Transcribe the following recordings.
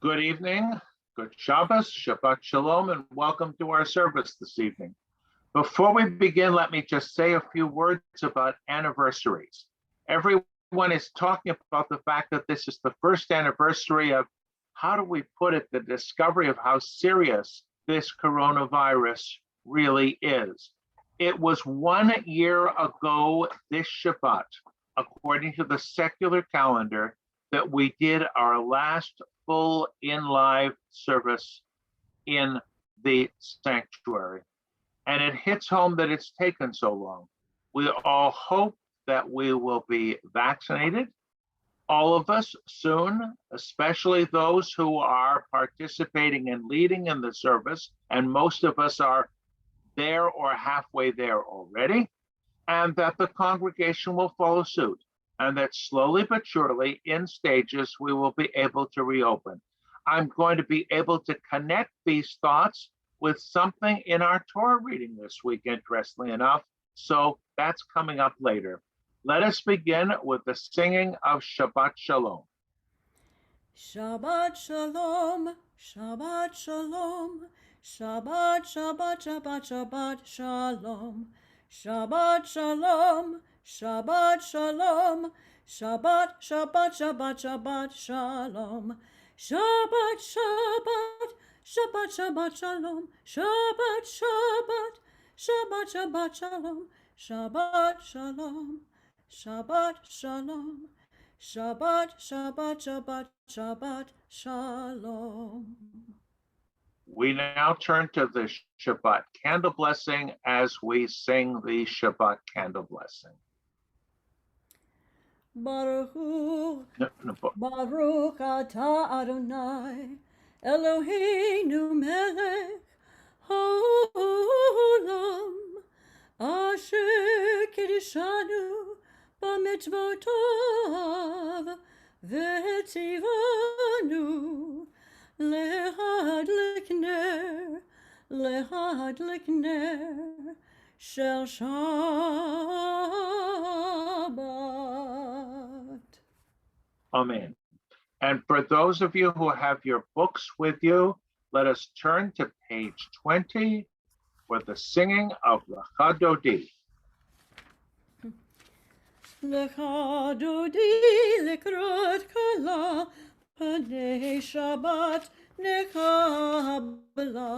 Good evening, good Shabbos, Shabbat Shalom, and welcome to our service this evening. Before we begin, let me just say a few words about anniversaries. Everyone is talking about the fact that this is the first anniversary of, how do we put it, the discovery of how serious this coronavirus really is. It was 1 year ago this Shabbat, according to the secular calendar, that we did our last full in-live service in the sanctuary. And it hits home that it's taken so long. We all hope that we will be vaccinated, all of us soon, especially those who are participating and leading in the service, and most of us are there or halfway there already, and that the congregation will follow suit, and that slowly but surely, in stages, we will be able to reopen. I'm going to be able to connect these thoughts with something in our Torah reading this week, interestingly enough, so that's coming up later. Let us begin with the singing of Shabbat Shalom. Shabbat Shalom, Shabbat Shalom, Shabbat, Shabbat, Shabbat, Shabbat Shalom, Shabbat Shalom, Shabbat Shalom, Shabbat, Shabbat, Shabbat, Shabbat Shalom, Shabbat, Shabbat, Shabbat, Shabbat Shalom, Shabbat, Shabbat, Shabbat, Shabbat Shalom, Shabbat Shalom, Shabbat Shalom, Shabbat, Shabbat, Shabbat, Shabbat Shalom. We now turn to the Shabbat candle blessing as we sing the Shabbat candle blessing. Baruch atah Adonai, Eloheinu melech haolam, asher kiddushanu b'mitzvotav v'tzivanu lehad likner shel Shabbat. Amen. And for those of you who have your books with you, let us turn to page 20 for the singing of Lecha Dodi. Lecha Dodi likrot kala panei Shabbat nekabla.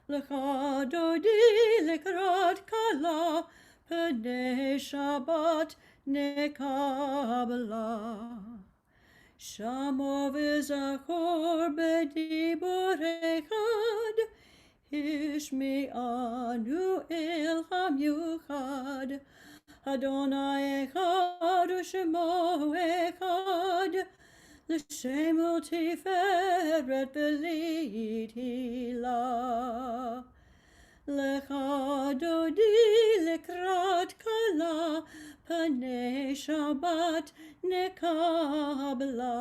Lecha Dodi likrot kala panei Shabbat nekabla. Shamo v'zachor b'dibur echad, Ishmi'anu el hamiuchad, Adonai echad u'shemo echad, L'shem u'tiferet b'li tihila. Lecha Dodi likrat kala, Panei Shabbat nekabla.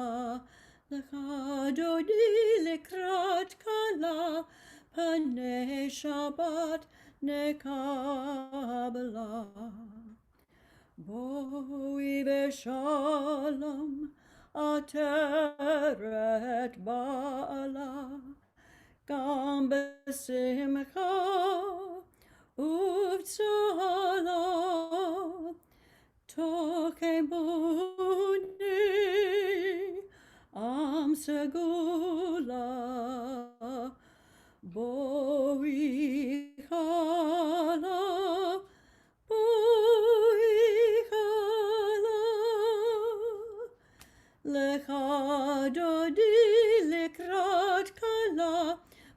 Lecha Dodi likrat kala, Panei Shabbat nekabla. Boi v'shalom ateret ba'ala, Gam b'simcha uv'tzala, Tokemuni am segula, Boi chala, Lecha Dodi likrat kala,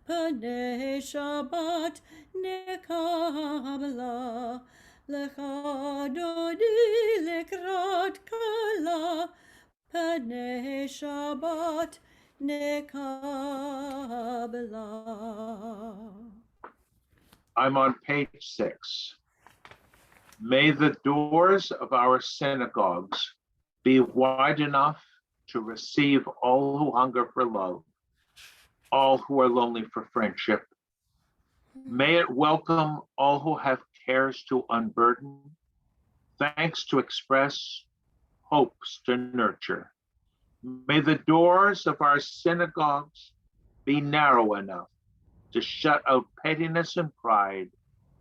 Panei Shabbat nekabla. Lecha Dodi likrat kala, Panei Shabbat nekabla. I'm on page 6. May the doors of our synagogues be wide enough to receive all who hunger for love, all who are lonely for friendship. May it welcome all who have cares to unburden, thanks to express, hopes to nurture. May the doors of our synagogues be narrow enough to shut out pettiness and pride,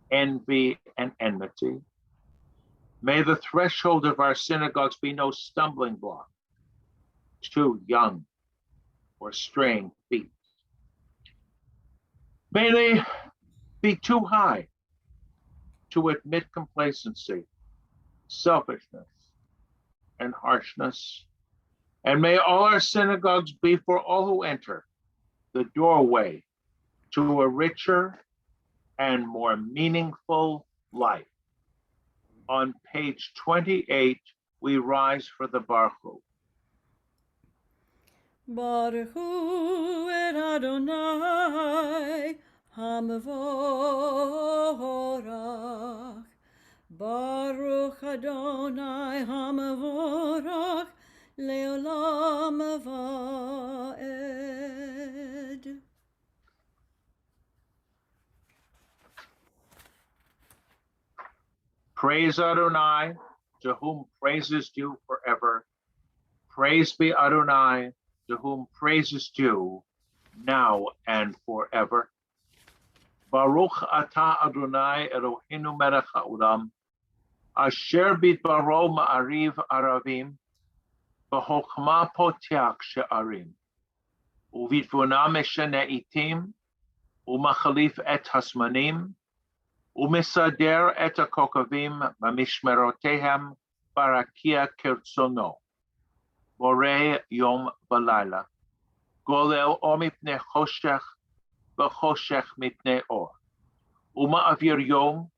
envy and enmity. May the threshold of our synagogues be no stumbling block to young or straying feet. May they be too high to admit complacency, selfishness, and harshness. And may all our synagogues be for all who enter the doorway to a richer and more meaningful life. On page 28, we rise for the Baruch Hu. Baruch Hu et Adonai Hamavorach. Baruch Adonai Hamavorach Leolam Vaed. Praise Adonai, to whom praise is due forever. Praise be Adonai, to whom praise is due now and forever. Baruch atah Adonai Eloheinu melech haolam, asher bidbaro ma'ariv aravim, v'chokma potiach she'arim, u'vitvuna meshane itim, u'machalif et hasmanim, u'mesader et hakokavim b'mishmerotehem barakia kertzono, borei yom v'layla, golel or mipnei choshech, v'choshech mipnei or, u'ma'avir yom,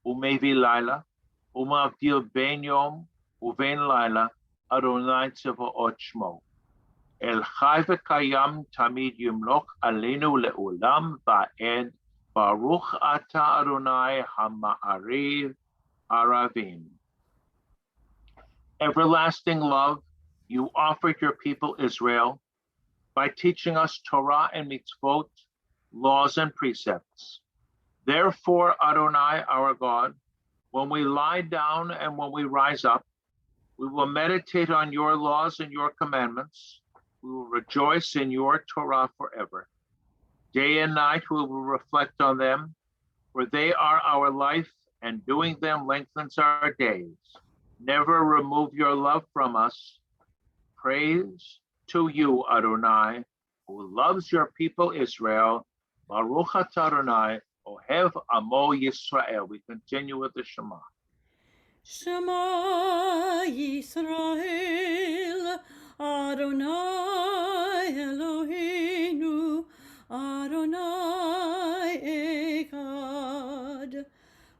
u'mevi layla, u'ma'avdil ben yom, u'ven layla, Adonai Tzevaot Shmo. El chai v'kayam tamid yimloch aleinu le'ulam va'ed, Baruch atah Adonai hama'ariv aravim. Everlasting love, you offered your people Israel by teaching us Torah and mitzvot, laws and precepts. Therefore, Adonai, our God, when we lie down and when we rise up, we will meditate on your laws and your commandments. We will rejoice in your Torah forever. Day and night we will reflect on them, for they are our life, and doing them lengthens our days. Never remove your love from us. Praise to you, Adonai, who loves your people Israel. Baruch atah Adonai, Ohev Amo Yisrael. We continue with the Shema. Shema Yisrael, Adonai Eloheinu, Adonai Echad.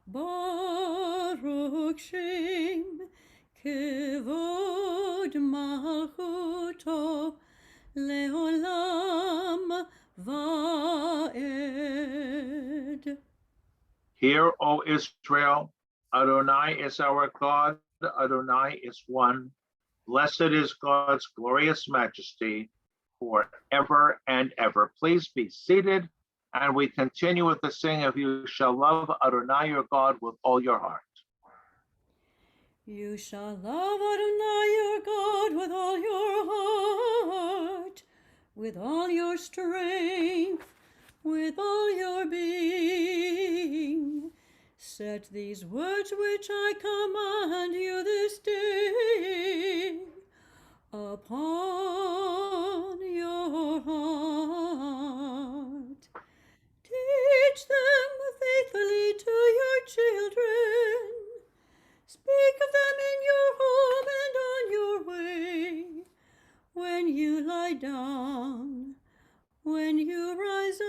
Baruch Shem Kevod Malchuto Leolam Vaed. Hear, O Israel, Adonai is our God, Adonai is one. Blessed is God's glorious majesty forever and ever. Please be seated, and we continue with the singing of You Shall Love Adonai your God with all your heart. You shall love Adonai your God with all your heart, with all your strength, with all your being. Set these words which I command you this day upon your heart. Teach them faithfully to your children. Speak of them in your home and on your way, when you lie down, when you rise up.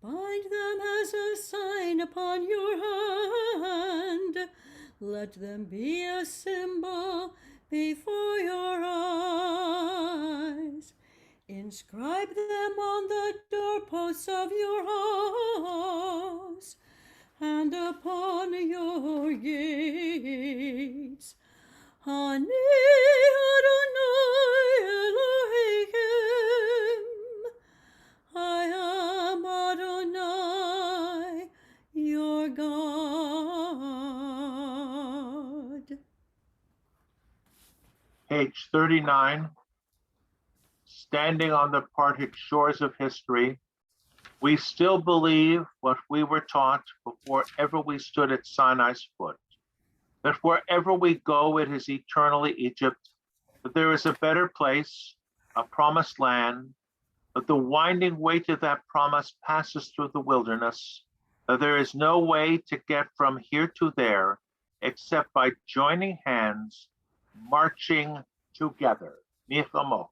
Bind them as a sign upon your hand. Let them be a symbol before your eyes. Inscribe them on the doorposts of your house and upon your gates. Ani Adonai Elohim, I am Adonai, your God. Page 39, standing on the parted shores of history, we still believe what we were taught before ever we stood at Sinai's foot, that wherever we go, it is eternally Egypt, that there is a better place, a promised land, that the winding way to that promise passes through the wilderness, that there is no way to get from here to there except by joining hands, marching together. Mi chamocha.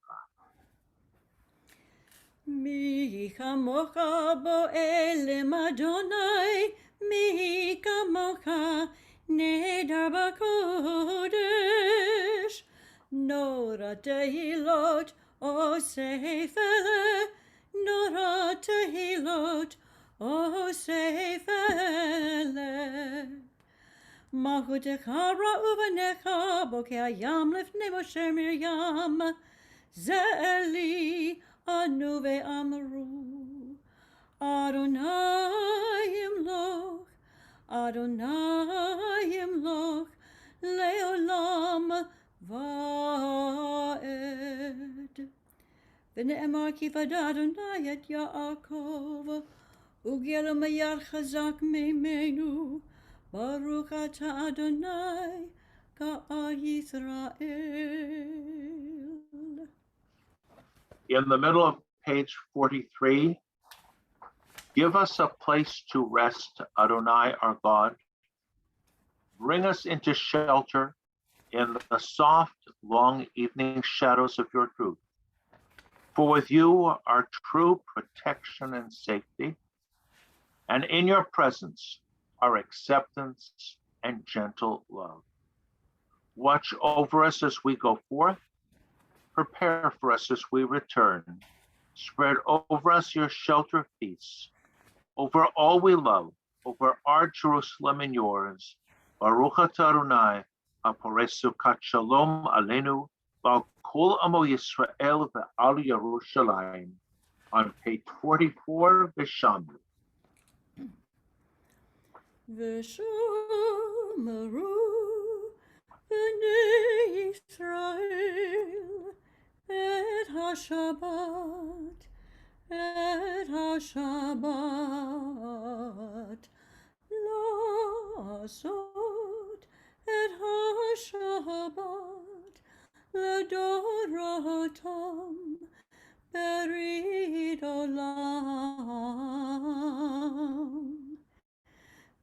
Mi chamocha bo'elim Adonai, mi chamocha neder b'kodesh. Nora tehilot osefele, nora tehilot osefele. Mahutecha ra'uvanecha bokei hayam lifnei Moshe Miriam, Zeli anu ve'amru, Adonai imloch, leolam va'ed. V'ne'emar ki v'ad Adonai et Yaakov, u'gelu meyad chazak meimenu, Baruch atah Adonai Ga'al Yisrael. In the middle of page 43, give us a place to rest, Adonai our God. Bring us into shelter in the soft, long evening shadows of your truth. For with you are true protection and safety, and in your presence are acceptance and gentle love. Watch over us as we go forth. Prepare for us as we return. Spread over us your shelter of peace, over all we love, over our Jerusalem and yours. Baruch atah Adonai, haporei sukat shalom aleinu, v'al kol amo Yisrael ve'al Yerushalayim. On page 44, V'shamru. V'shomeru b'nei Yisrael et ha-Shabbat, la'asot et ha-Shabbat ledorotam berit olam.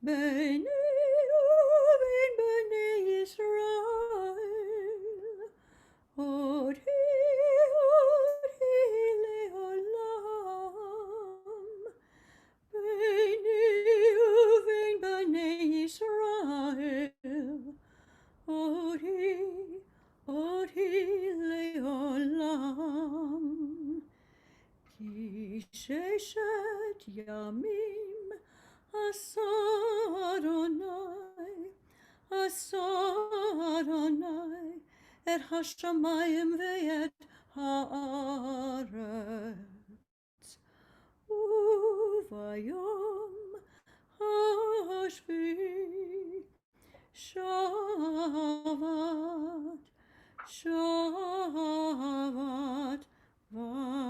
B'nei uvein b'nei Yisrael, odi le'olam. B'nei uvein b'nei Yisrael, odi le'olam. Ki sheshet yamim asa Adonai, et hashamayim ve'et haaretz. Uvayom hashvi shavat vayinafash.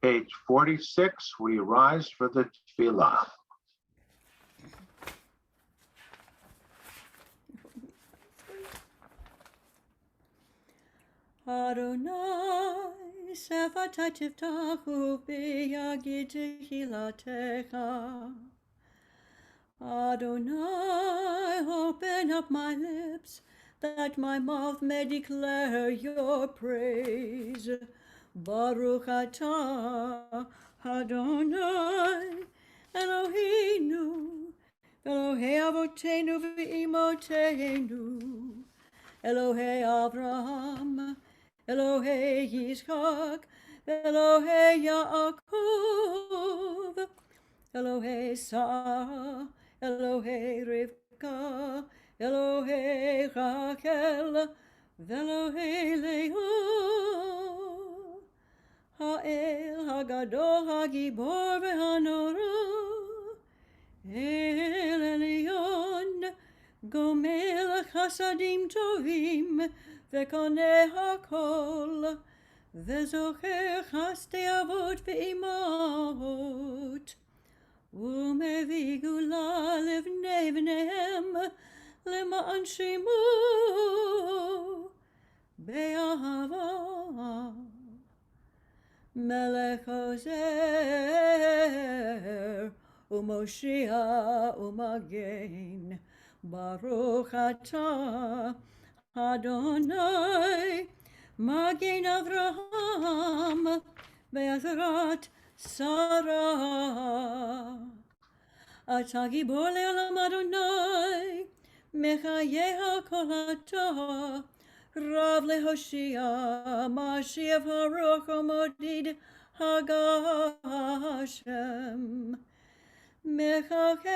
Page 46, we rise for the tefillah. Adonai, sefatai tiftachu v'yagid tehilatecha. Adonai, open up my lips, that my mouth may declare your praise. Baruch atah Adonai Eloheinu, Elohei Avotenu v'imotenu, Elohei Avraham, Elohei Yitzchak, Elohei Yaakov, Elohei Sarah, Elohei Rivka, Elohei Rachel, Elohei Leah. Ha'el Hagadol Hagibor v'Hanora, אל עליון, גומל חסדים טובים, וקונה הכל, וזוכר חסדי אבות ואימהות, ומביא גאולה לבני בניהם, למען שמו באהבה. מלך עוזר ומושיע ומגן, ברוך אתה אדוני מגן אברהם בעזרת שרה. אתה גיבור לעולם אדוני, מחיה כל אתה, רב להושיע, משיב הרוח ומודיד הגשם. מחכה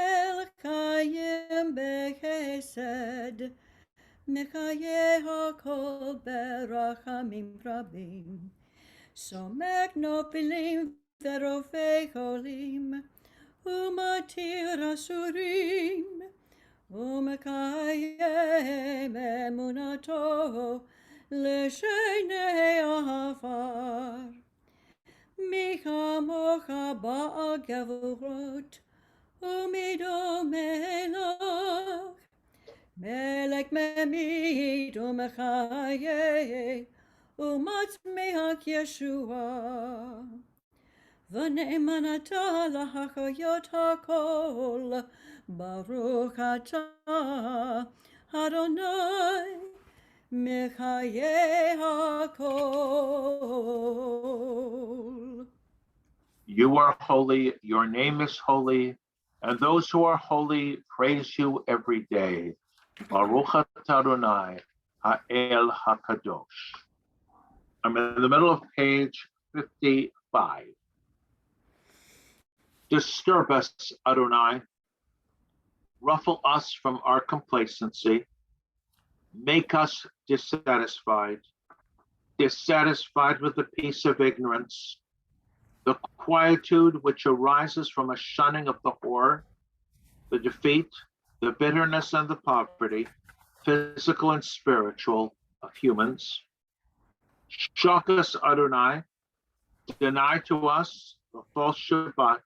חיים בחסד, מחיה הכל ברחמים רבים. סומך נופלים ורופא חולים, ומתיר אסורים, ומקיים אמונתו לשני עפר. מי כמוך בעל גבורות, ומדומה לך, מלך ממית ומחיה, ומצמיח ישועה. ונאמן אתה להחיות הכל, ברוך אתה אדוני מחיה הכל. You are holy, your name is holy, and those who are holy praise you every day. Baruch atah Adonai ha'el hakadosh. I'm in the middle of page 55. Disturb us, Adonai. Ruffle us from our complacency. Make us dissatisfied with the peace of ignorance, the quietude which arises from a shunning of the horror, the defeat, the bitterness, and the poverty, physical and spiritual, of humans. Shock us, Adonai. Deny to us the false Shabbat,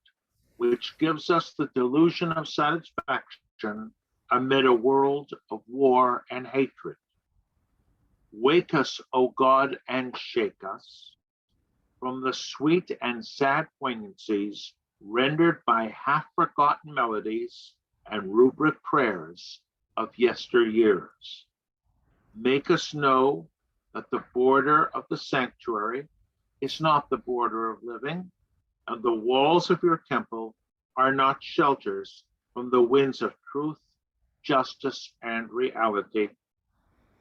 which gives us the delusion of satisfaction amid a world of war and hatred. Wake us, O God, and shake us from the sweet and sad poignancies rendered by half-forgotten melodies and rubric prayers of yesteryears. Make us know that the border of the sanctuary is not the border of living, and the walls of your temple are not shelters from the winds of truth, justice, and reality.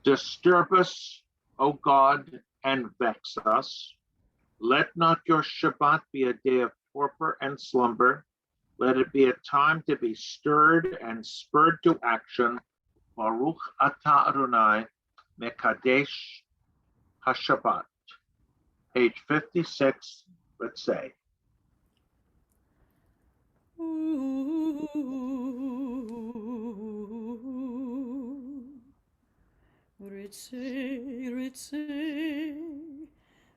Disturb us, O God, and vex us. Let not your Shabbat be a day of torpor and slumber. Let it be a time to be stirred and spurred to action. Baruch atah Adonai mekadesh haShabbat. Page 56, let's say. Ritzei, Ritzei,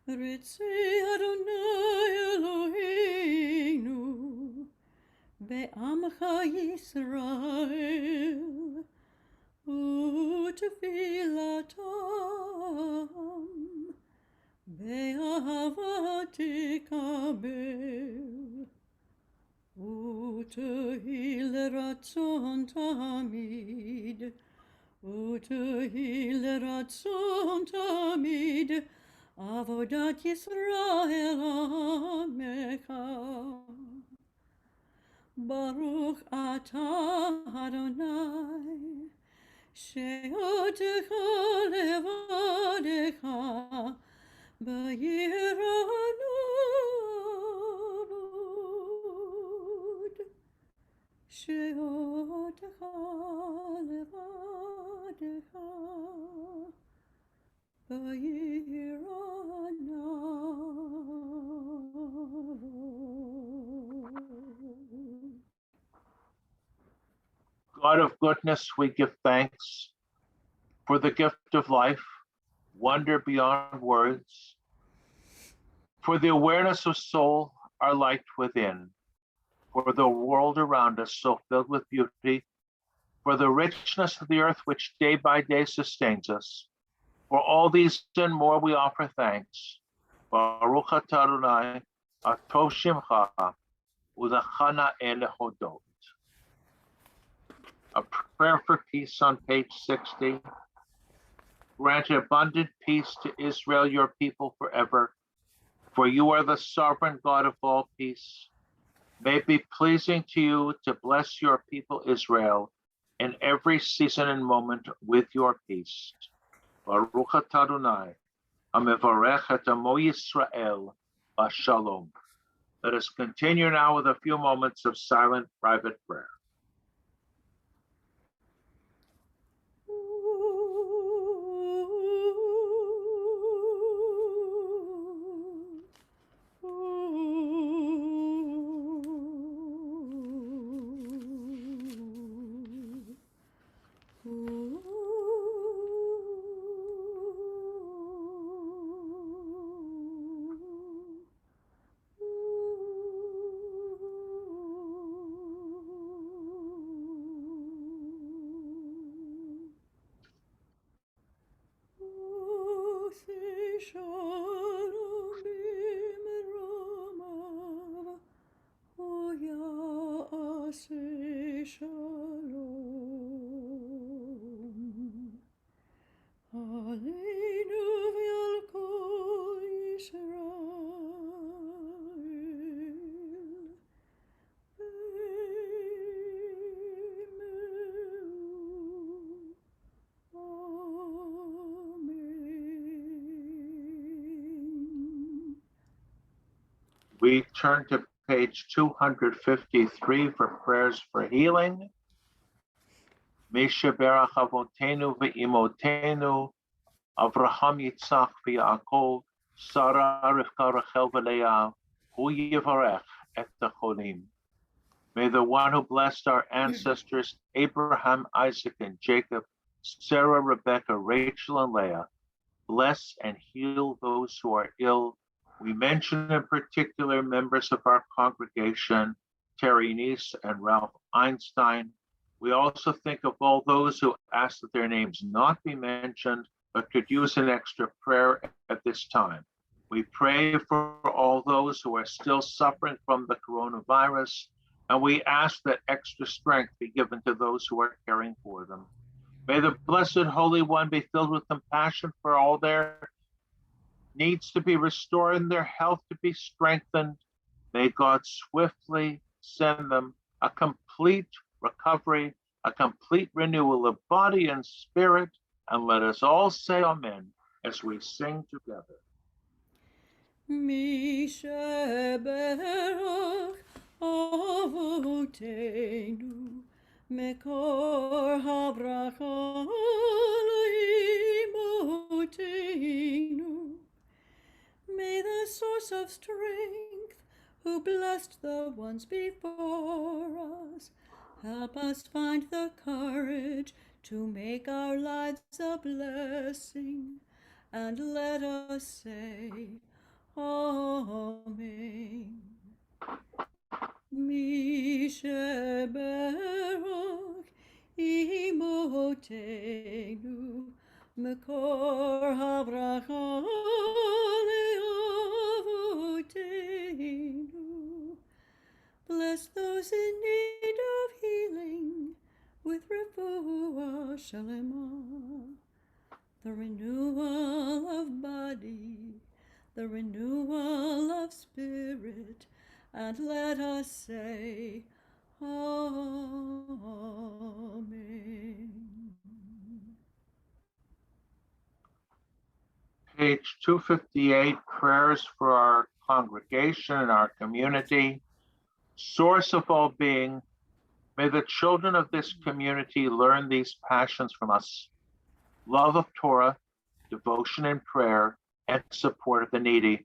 Ritzei Adonai Eloheinu, be'amcha Yisrael, u'tefilatam, be'ahava tikabel, u'tehil ratzon tamid, u'tehil ratzon tamid, avodat Yisrael amecha. Baruch atah Adonai, she'otecha levadecha, b'yiranod, she'otecha levadecha, b'yiranod. God of goodness, we give thanks for the gift of life, wonder beyond words, for the awareness of soul, our light within, for the world around us so filled with beauty, for the richness of the earth which day by day sustains us. For all these and more we offer thanks. Baruch atah Adonai, atov shimcha, ulechana el hodot. A prayer for peace on page 60. Grant abundant peace to Israel, your people, forever. For you are the sovereign God of all peace. May it be pleasing to you to bless your people Israel in every season and moment with your peace. Baruch atah Adonai, hamevarech et amo Yisrael b'shalom. Let us continue now with a few moments of silent private prayer. We turn to page 253 for prayers for healing. Misha berach avotenu ve'imotenu, Avraham Yitzchak ve'Yaakov, Sarah Rivka Rachel ve'Leah, hu yivarech et hacholim. May the one who blessed our ancestors, Abraham, Isaac, and Jacob, Sarah, Rebecca, Rachel, and Leah, bless and heal those who are ill. We mention in particular members of our congregation, Terry Neese and Ralph Einstein. We also think of all those who ask that their names not be mentioned, but could use an extra prayer at this time. We pray for all those who are still suffering from the coronavirus, and we ask that extra strength be given to those who are caring for them. May the Blessed Holy One be filled with compassion for all their needs to be restored and their health to be strengthened. May God swiftly send them a complete recovery, a complete renewal of body and spirit, and let us all say amen as we sing together. Misheberach avotenu mekor habracha leimotenu. May the source of strength, who blessed the ones before us, help us find the courage to make our lives a blessing, and let us say, Amen. Misheberach imotenu mekor habracha leavotenu. Bless those in need of healing with refuah shalema, the renewal of body, the renewal of spirit, and let us say, Amen. Page 258, prayers for our congregation and our community. Source of all being, may the children of this community learn these passions from us: love of Torah, devotion and prayer, and support of the needy.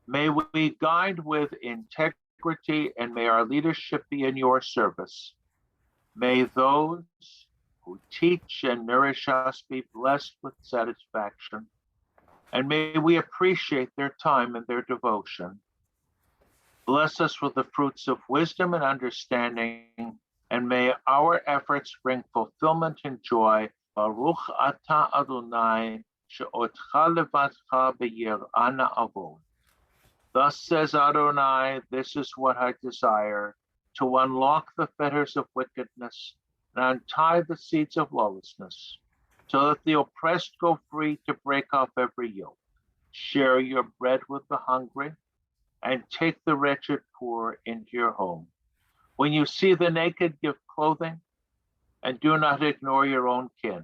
May we guide with integrity, and may our leadership be in your service. May those who teach and nourish us be blessed with satisfaction, and may we appreciate their time and their devotion. Bless us with the fruits of wisdom and understanding, and may our efforts bring fulfillment and joy. Baruch atah Adonai, she'otcha levadcha b'yir'ah na'avod. Thus says Adonai, this is what I desire, to unlock the fetters of wickedness and untie the seeds of lawlessness, so that the oppressed go free, to break off every yoke. Share your bread with the hungry, and take the wretched poor into your home. When you see the naked, give clothing, and do not ignore your own kin.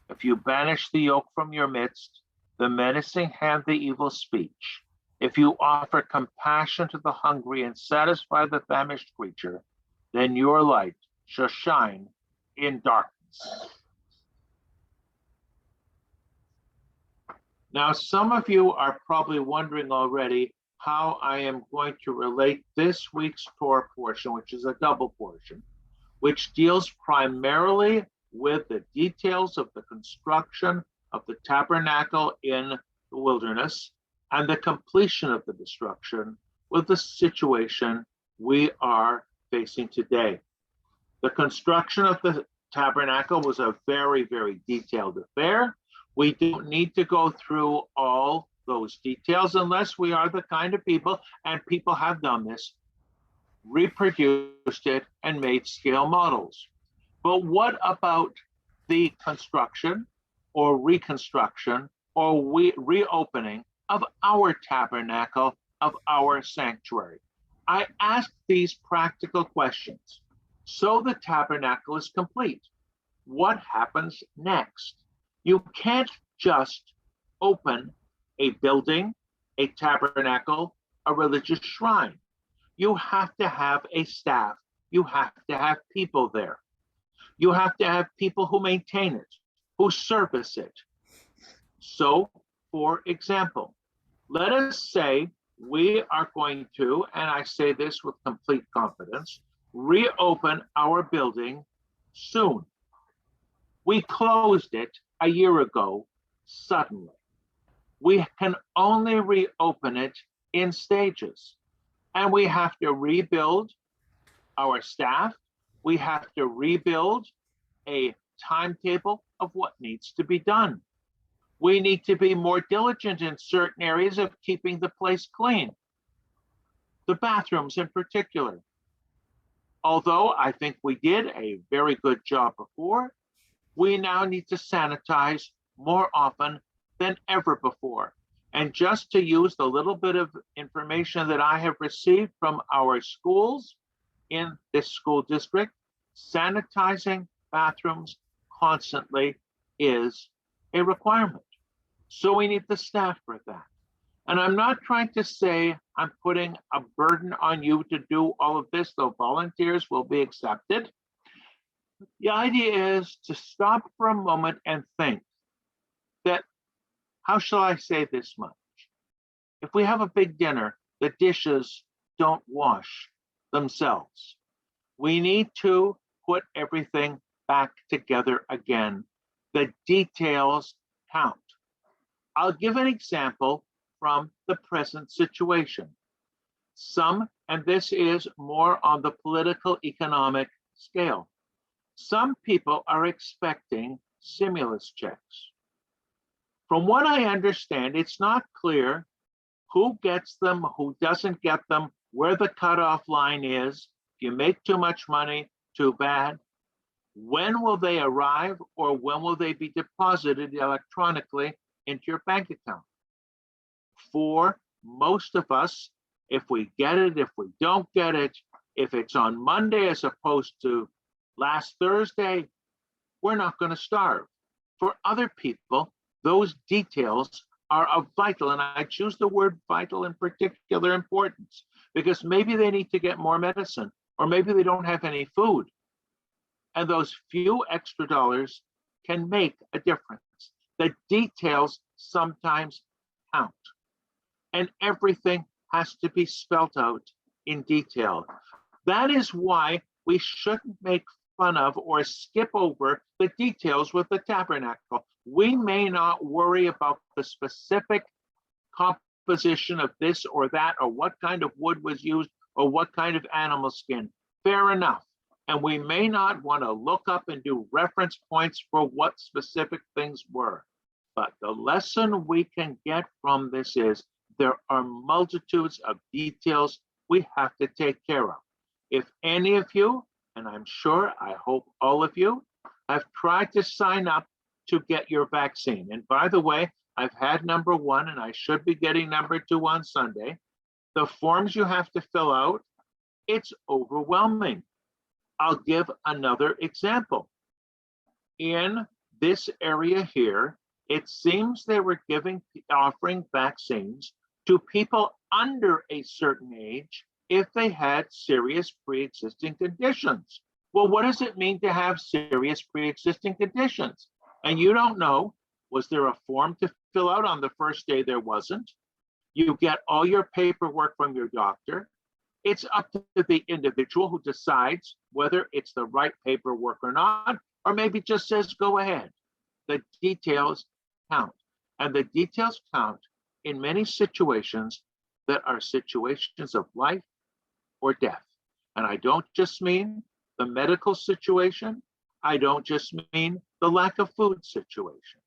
If you banish the yoke from your midst, the menacing hand, the evil speech, if you offer compassion to the hungry and satisfy the famished creature, then your light shall shine in darkness. Now, some of you are probably wondering already how I am going to relate this week's Torah portion, which is a double portion, which deals primarily with the details of the construction of the tabernacle in the wilderness and the completion of the destruction with the situation we are facing today. The construction of the tabernacle was a very, very detailed affair. We don't need to go through all those details unless we are the kind of people, and people have done this, reproduced it and made scale models. But what about the construction or reconstruction or reopening of our tabernacle, of our sanctuary? I ask these practical questions. So the tabernacle is complete. What happens next? You can't just open a building, a tabernacle, a religious shrine. You have to have a staff. You have to have people there. You have to have people who maintain it, who service it. So, for example, let us say we are going to, and I say this with complete confidence, reopen our building soon. We closed it a year ago suddenly. We can only reopen it in stages. And we have to rebuild our staff. We have to rebuild a timetable of what needs to be done. We need to be more diligent in certain areas of keeping the place clean, the bathrooms in particular. Although I think we did a very good job before, we now need to sanitize more often than ever before. And just to use the little bit of information that I have received from our schools in this school district, sanitizing bathrooms constantly is a requirement. So we need the staff for that. And I'm not trying to say I'm putting a burden on you to do all of this, though volunteers will be accepted. The idea is to stop for a moment and think that, how shall I say this much? If we have a big dinner, the dishes don't wash themselves. We need to put everything back together again. The details count. I'll give an example from the present situation. Some, and this is more on the political economic scale, some people are expecting stimulus checks. From what I understand, it's not clear who gets them, who doesn't get them, where the cutoff line is. If you make too much money, too bad. When will they arrive, or when will they be deposited electronically into your bank account? For most of us, if we get it, if we don't get it, if it's on Monday as opposed to last Thursday, we're not going to starve. For other people, those details are of vital, and I choose the word vital in particular importance, because maybe they need to get more medicine, or maybe they don't have any food. And those few extra dollars can make a difference. The details sometimes count. And everything has to be spelt out in detail. That is why we shouldn't make fun of or skip over the details with the tabernacle. We may not worry about the specific composition of this or that, or what kind of wood was used, or what kind of animal skin. Fair enough. And we may not want to look up and do reference points for what specific things were. But the lesson we can get from this is there are multitudes of details we have to take care of. If any of you, and I'm sure, I hope all of you, have tried to sign up to get your vaccine. And by the way, I've had number 1 and I should be getting number 2 on Sunday. The forms you have to fill out, it's overwhelming. I'll give another example. In this area here, it seems they were offering vaccines to people under a certain age if they had serious pre-existing conditions. Well, what does it mean to have serious pre-existing conditions? And you don't know, was there a form to fill out on the first day? There wasn't. You get all your paperwork from your doctor. It's up to the individual who decides whether it's the right paperwork or not, or maybe just says, go ahead. The details count. And the details count in many situations that are situations of life or death. And I don't just mean the medical situation. I don't just mean the lack of food situation.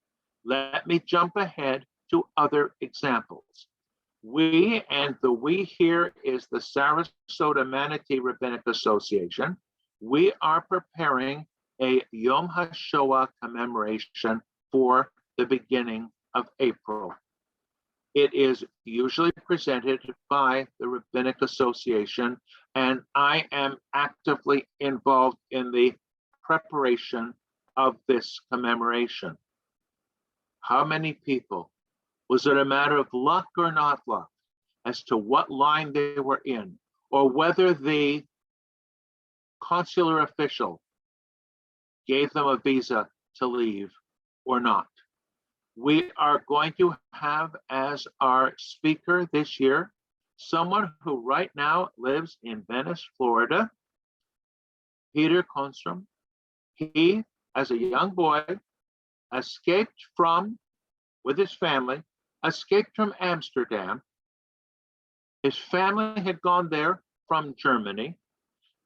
Let me jump ahead to other examples. We, and the we here is the Sarasota Manatee Rabbinic Association. We are preparing a Yom HaShoah commemoration for the beginning of April. It is usually presented by the Rabbinic Association, and I am actively involved in the preparation of this commemoration. How many people? Was it a matter of luck or not luck as to what line they were in, or whether the consular official gave them a visa to leave or not? We are going to have as our speaker this year someone who right now lives in Venice, Florida, Peter Konstrom. He, as a young boy, escaped with his family, escaped from Amsterdam. His family had gone there from Germany.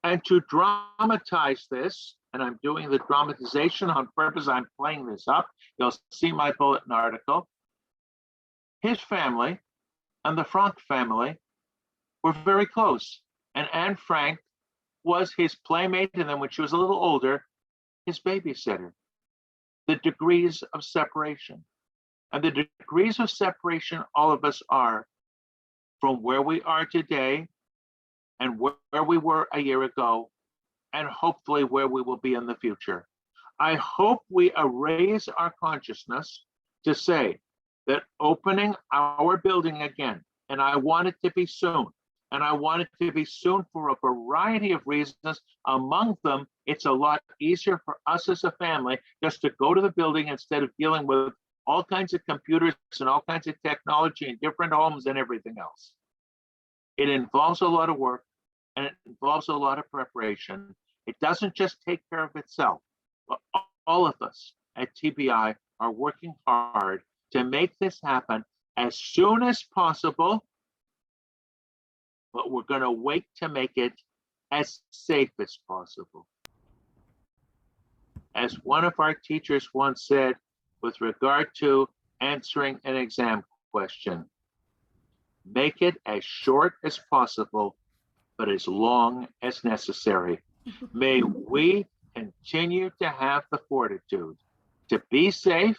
And to dramatize this, and I'm doing the dramatization on purpose, I'm playing this up. You'll see my bulletin article. His family and the Frank family were very close. And Anne Frank was his playmate, and then when she was a little older, his babysitter. The degrees of separation. And the degrees of separation all of us are from where we are today and where we were a year ago, and hopefully where we will be in the future. I hope we raise our consciousness to say that opening our building again, and I want it to be soon, and I want it to be soon for a variety of reasons. Among them, it's a lot easier for us as a family just to go to the building instead of dealing with all kinds of computers and all kinds of technology in different homes and everything else. It involves a lot of work and it involves a lot of preparation. It doesn't just take care of itself, but all of us at TBI are working hard to make this happen as soon as possible, but we're going to wait to make it as safe as possible. As one of our teachers once said, with regard to answering an exam question, make it as short as possible, but as long as necessary. May we continue to have the fortitude to be safe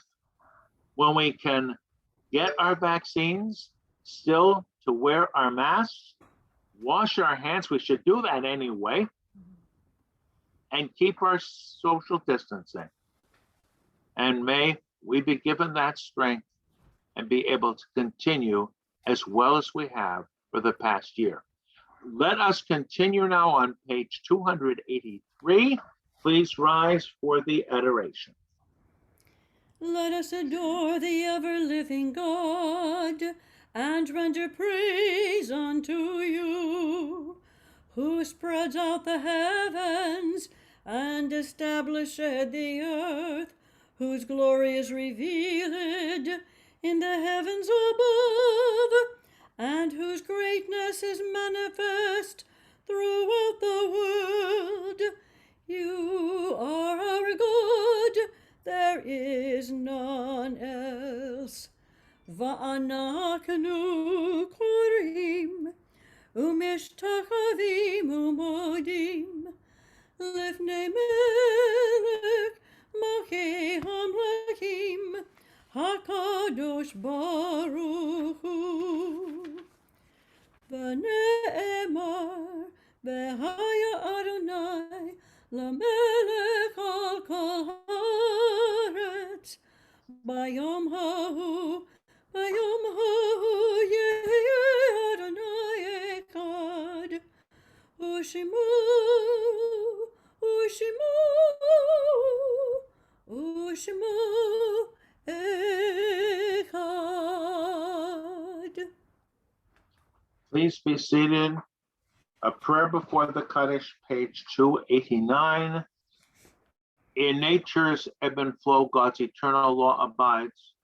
when we can get our vaccines, still to wear our masks, wash our hands, we should do that anyway, and keep our social distancing. And may we be given that strength and be able to continue as well as we have for the past year. Let us continue now on page 283. Please rise for the adoration. Let us adore the ever-living God and render praise unto you, who spreads out the heavens and established the earth, whose glory is revealed in the heavens above, and whose greatness is manifest throughout the world. You are our God, there is none else. Va'anaknu korim, umishtachavim umodim, lifnei melech malchei hamlachim, hakadosh baruch hu. V'ne'emar v'haya Adonai lamelech al kol haaretz, bayom hahu yeh Adonai echad, ushimu echad. Please be seated. A prayer before the Kaddish, page 289. In nature's ebb and flow, God's eternal law abides.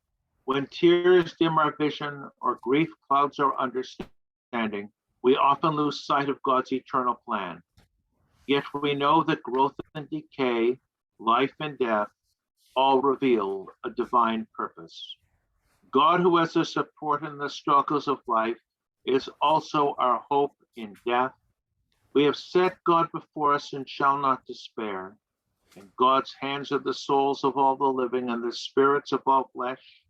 When tears dim our vision or grief clouds our understanding, we often lose sight of God's eternal plan. Yet we know that growth and decay, life and death, all reveal a divine purpose. God, who has us support in the struggles of life, is also our hope in death. We have set God before us and shall not despair. In God's hands are the souls of all the living and the spirits of all flesh.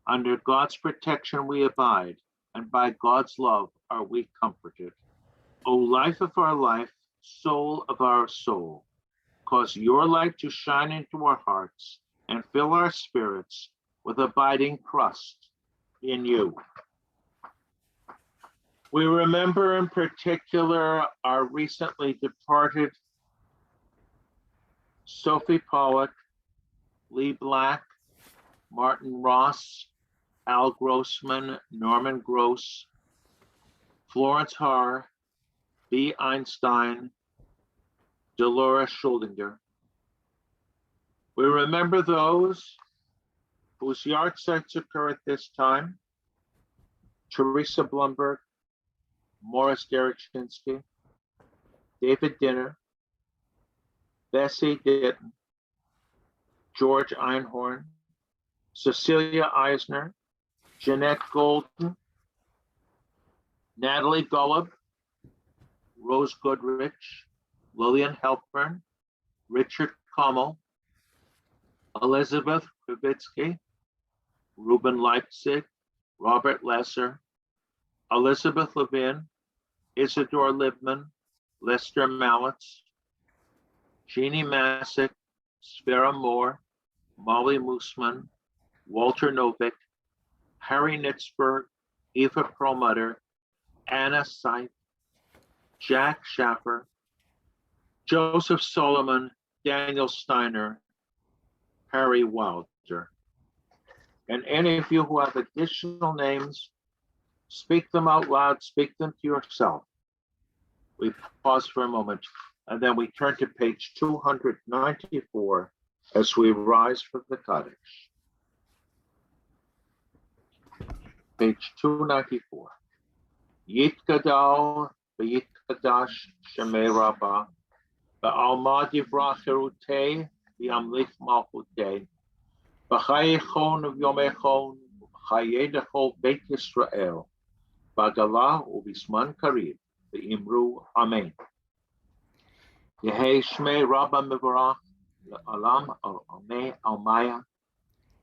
Under God's protection we abide, and by God's love are we comforted. O life of our life, soul of our soul, cause your light to shine into our hearts and fill our spirits with abiding trust in you. We remember in particular our recently departed Sophie Pollock, Lee Black, Martin Ross, Al Grossman, Norman Gross, Florence Haar, B. Einstein, Dolores Scholdinger. We remember those whose yahrzeits occur at this time: Teresa Blumberg, Morris Derechinsky, David Dinner, Bessie Ditton, George Einhorn, Cecilia Eisner, Jeanette Golden, Natalie Golub, Rose Goodrich, Lillian Helpern, Richard Kommel, Elizabeth Krivitsky, Ruben Leipzig, Robert Lesser, Elizabeth Levin, Isidore Libman, Lester Mallitz, Jeannie Masick, Svera Moore, Molly Moosman, Walter Novick, Harry Nitzberg, Eva Perlmutter, Anna Seif, Jack Schaffer, Joseph Solomon, Daniel Steiner, Harry Wilder. And any of you who have additional names, speak them out loud, speak them to yourself. We pause for a moment, and then we turn to page 294 as we rise from the Kaddish. Page 294. Yitgadal v'yitkadash shemei rabbah v'alma divrach cherutei v'yamlich malchutei v'chayechon v'yomechon v'chayei dechol beit Yisrael v'agalah u'bisman karib v'imru amen. Yehei shmei rabbah mivarach le'alam al-amei al-maya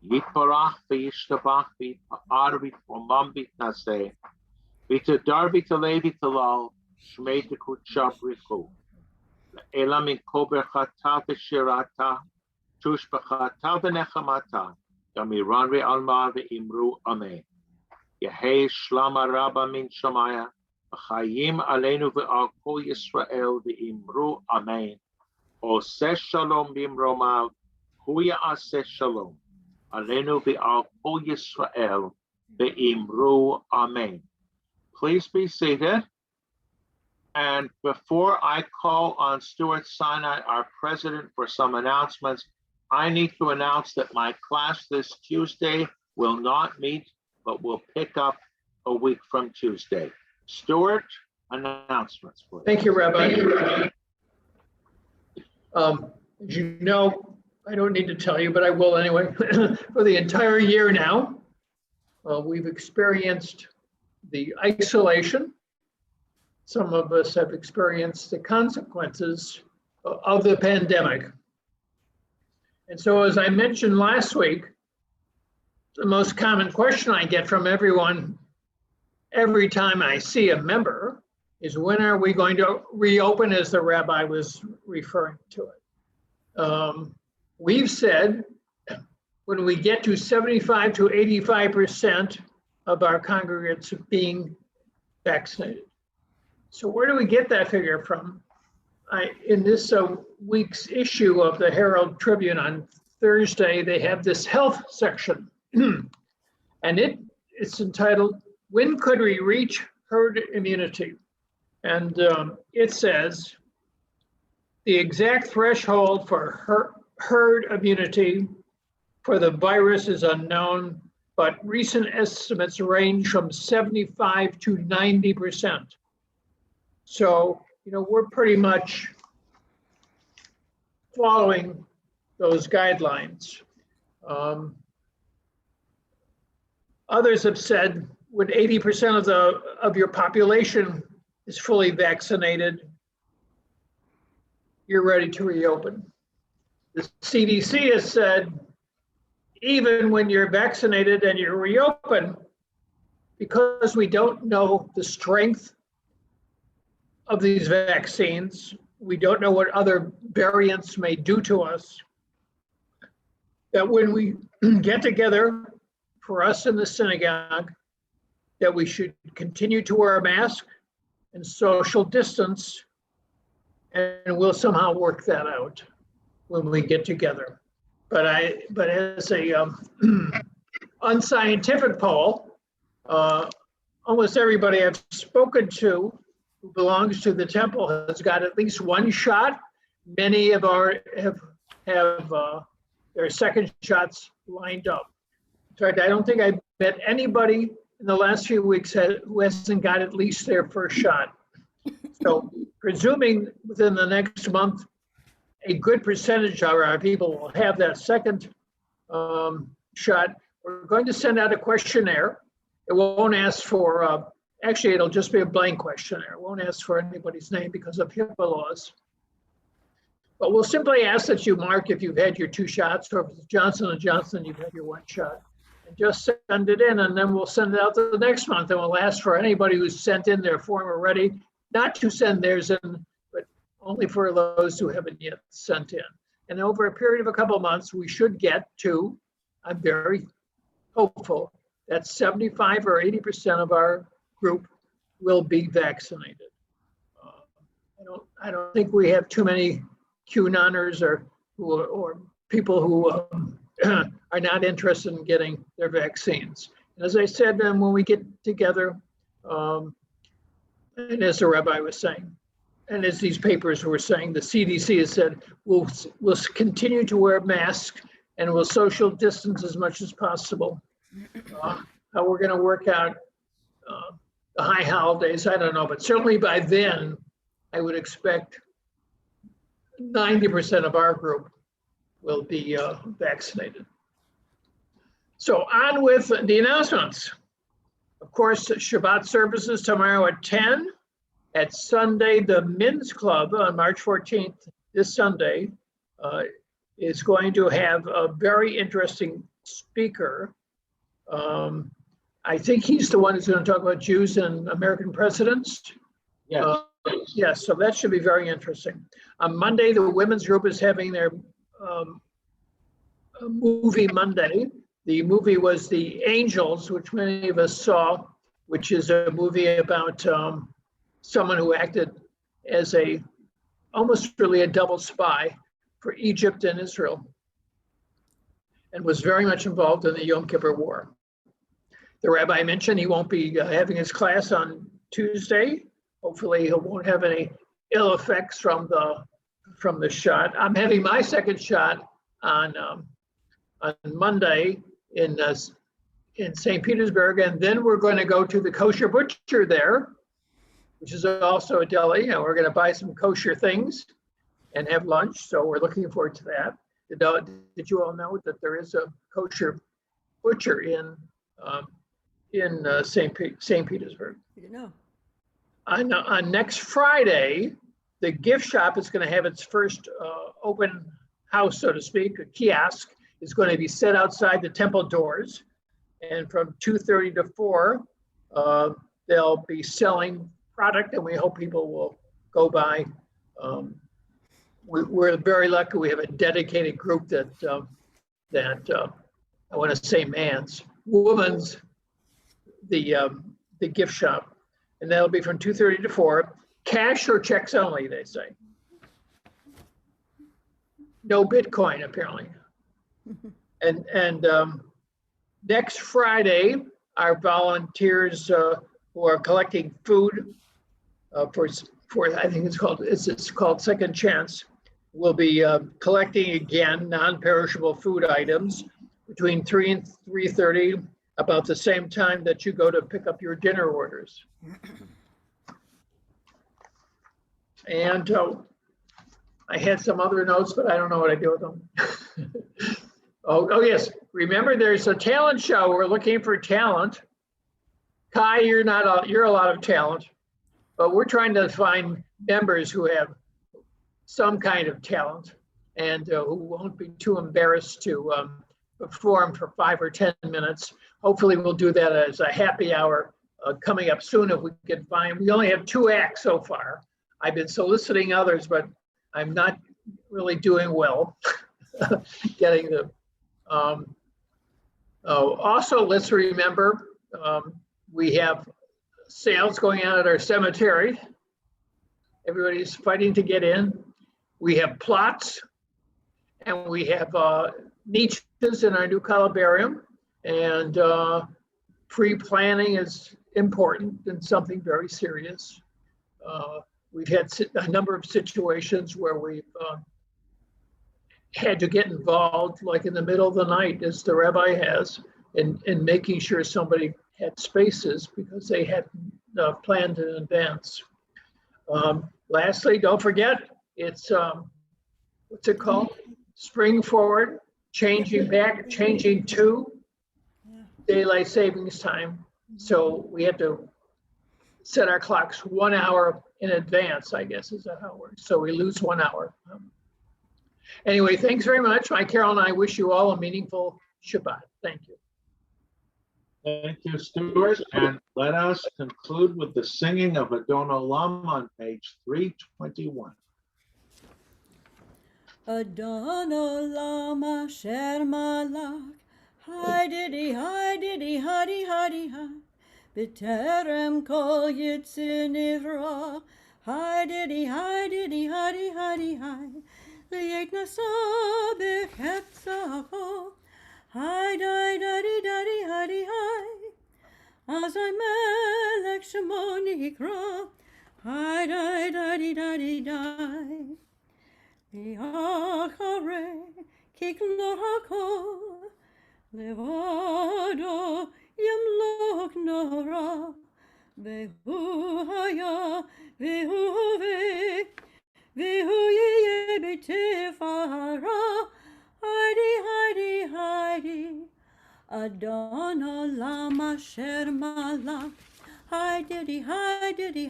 Yitbarach v'yishtabach v'yitpa'ar v'yitfomam v'yitnaseh v'yitadar v'yitalei v'yitalal shmei tekutcha brichu le'ela min kol berchata v'shirata tush b'chata v'nechamata yamiran v'alma v'imru amen. Yehei shlama rabba min shamaya v'chayim aleinu v'al kol Yisrael v'imru amen. Oseh shalom b'imromav hu ya'aseh shalom Aleinu v'al kol Yisrael v'imru amen. Please be seated. And before I call on Stuart Sinai, our president, for some announcements, I need to announce that my class this Tuesday will not meet, but will pick up a week from Tuesday. Stuart, announcements, please. Thank you, Rabbi. As you know, I don't need to tell you, but I will anyway. For the entire year now, we've experienced the isolation. Some of us have experienced the consequences of the pandemic. And so, as I mentioned last week, the most common question I get from everyone every time I see a member is, when are we going to reopen, as the rabbi was referring to it. We've said when we get to 75 to 85% of our congregants being vaccinated. So where do we get that figure from? In this week's issue of the Herald Tribune on Thursday, they have this health section, and it's entitled, "When Could We Reach Herd Immunity?" And it says, the exact threshold for herd immunity for the virus is unknown, but recent estimates range from 75 to 90%. So, we're pretty much following those guidelines. Others have said, when 80% of your population is fully vaccinated, you're ready to reopen. The CDC has said, even when you're vaccinated and you reopen, because we don't know the strength of these vaccines, we don't know what other variants may do to us, that when we get together, for us in the synagogue, that we should continue to wear a mask and social distance, and we'll somehow work that out when we get together. But as a unscientific poll, almost everybody I've spoken to who belongs to the temple has got at least one shot. Many have their second shots lined up. In fact, I don't think I've met anybody in the last few weeks who hasn't got at least their first shot. So presuming within the next month, a good percentage of our people will have that second shot, we're going to send out a questionnaire. It won't ask for, actually, it'll just be a blank questionnaire. It won't ask for anybody's name because of HIPAA laws. But we'll simply ask that you mark if you've had your 2 shots, or if it's Johnson & Johnson, you've had your 1 shot. And just send it in, and then we'll send it out the next month, and we'll ask for anybody who's sent in their form already not to send theirs in, but only for those who haven't yet sent in. And over a period of a couple of months, we should get to, I'm very hopeful, that 75 or 80% of our group will be vaccinated. I don't think we have too many QAnoners or people who are not interested in getting their vaccines. And as I said, then when we get together, and as the rabbi was saying, and as these papers were saying, the CDC has said, we'll continue to wear masks and we'll social distance as much as possible. How we're going to work out the high holidays, I don't know, but certainly by then, I would expect 90% of our group will be vaccinated. So on with the announcements. Of course, Shabbat services tomorrow at 10. At Sunday, the Men's Club on March 14th, this Sunday, is going to have a very interesting speaker. I think he's the one who's going to talk about Jews and American presidents. Yes. Yes, so that should be very interesting. On Monday, the women's group is having their movie Monday. The movie was The Angels, which many of us saw, which is a movie about someone who acted as almost really a double spy for Egypt and Israel, and was very much involved in the Yom Kippur War. The rabbi mentioned he won't be having his class on Tuesday hopefully he won't have any ill effects from the shot. I'm having my second shot on Monday in St. Petersburg, and then we're going to go to the kosher butcher there, which is also a deli, and we're going to buy some kosher things and have lunch. So we're looking forward to that. Did you all know that there is a kosher butcher in St. Petersburg? You didn't know. On next Friday, the gift shop is going to have its first open house, so to speak. A kiosk is going to be set outside the temple doors. And from 2:30 to 4, they'll be selling product, and we hope people will go by. We're very lucky. We have a dedicated group that I want to say woman's the gift shop, and that'll be from 2:30 to 4. Cash or checks only, they say. No Bitcoin, apparently. And next Friday, our volunteers who are collecting food for I think it's called Second Chance, will be collecting again non-perishable food items between 3 and 3:30, about the same time that you go to pick up your dinner orders. And I had some other notes, but I don't know what I do with them. Oh yes, remember there's a talent show. We're looking for talent. Kai, you're a lot of talent, but we're trying to find members who have some kind of talent and who won't be too embarrassed to perform for 5 or 10 minutes. Hopefully we'll do that as a happy hour coming up soon if we can find. We only have 2 acts so far. I've been soliciting others, but I'm not really doing well getting the. Also, let's remember we have sales going on at our cemetery. Everybody's fighting to get in. We have plots, and we have niches in our new columbarium, and pre-planning is important and something very serious. We've had a number of situations where we've had to get involved, like in the middle of the night, as the rabbi has, in making sure somebody had spaces because they hadn't planned in advance. Lastly, don't forget, it's, what's it called? Spring forward, changing to daylight savings time. So we have to set our clocks 1 hour in advance, I guess, is that how it works? So we lose 1 hour. Anyway, thanks very much. Mike Carroll and I wish you all a meaningful Shabbat. Thank you. Thank you, Stuart. And let us conclude with the singing of Adon Olam on page 321. Adon Olam asher malach, hi diddy, hi diddy, hi-dee, hi-dee, hi. B'terem kol yitzir nivra, hi diddy, hi diddy, hi-dee, hi-dee, hi. Li'et nasa b'chetzacho, hi di di di hi-dee, hi. Azai melech shemo nikra, hi di di. V'achare kiklor hakol, levado yamlok nora, vehu haya, vehu ve, vehu yeh b'tifara, heidi, heidi, heidi. Adon olam asher malach, hi diddy, hi-dee,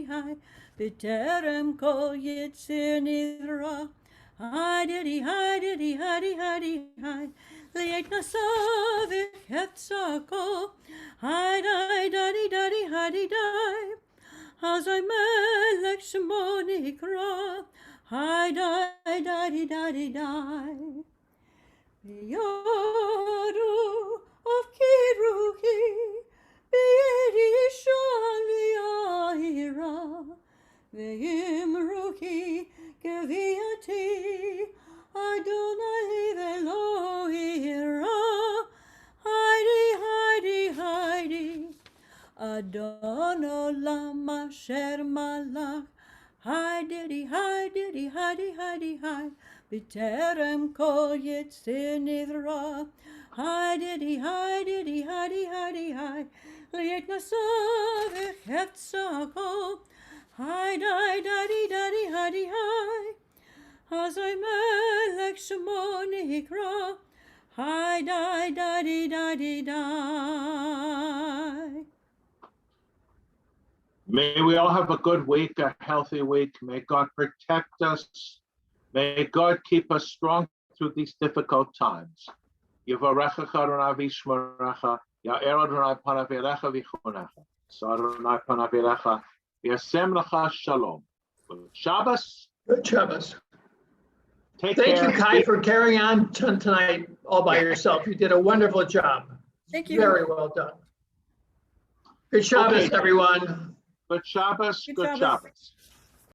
hi. B'terem kol yitzir nivra, hi-dee, hi-dee, hi. Li'et nasa v'chetzako, hi-di, hi-dee. Hazai melech shemo nikra, hi-di. V'yadu of kiruki, b'yedi yishon v'yahira, v'yimruki geviyati, Adonai v'lo hira, heidi. Adon olam asher diddy, hidey, hidey, hi. B'terem kol yitzir nidra. Hi diddy, hidey, hidey, hi. Liet nasa v'cheftza kol. Hi, daddy, hidey, hi. Hazai melech shemo nikra. Hi, daddy, die. May we all have a good week, a healthy week. May God protect us. May God keep us strong through these difficult times. Yivarechecha Adonai v'yishmerecha, Ya'er Adonai panav elecha v'yichunecha, Yisar Adonai panav elecha, v'yasem lecha shalom. Good Shabbos. Good Shabbos. Take Thank care. you, Kai, for carrying on tonight all by yourself. You did a wonderful job. Thank you. Very well done. Good Shabbos, Okay. everyone. Good Shabbos. Good Good Shabbos. Shabbos.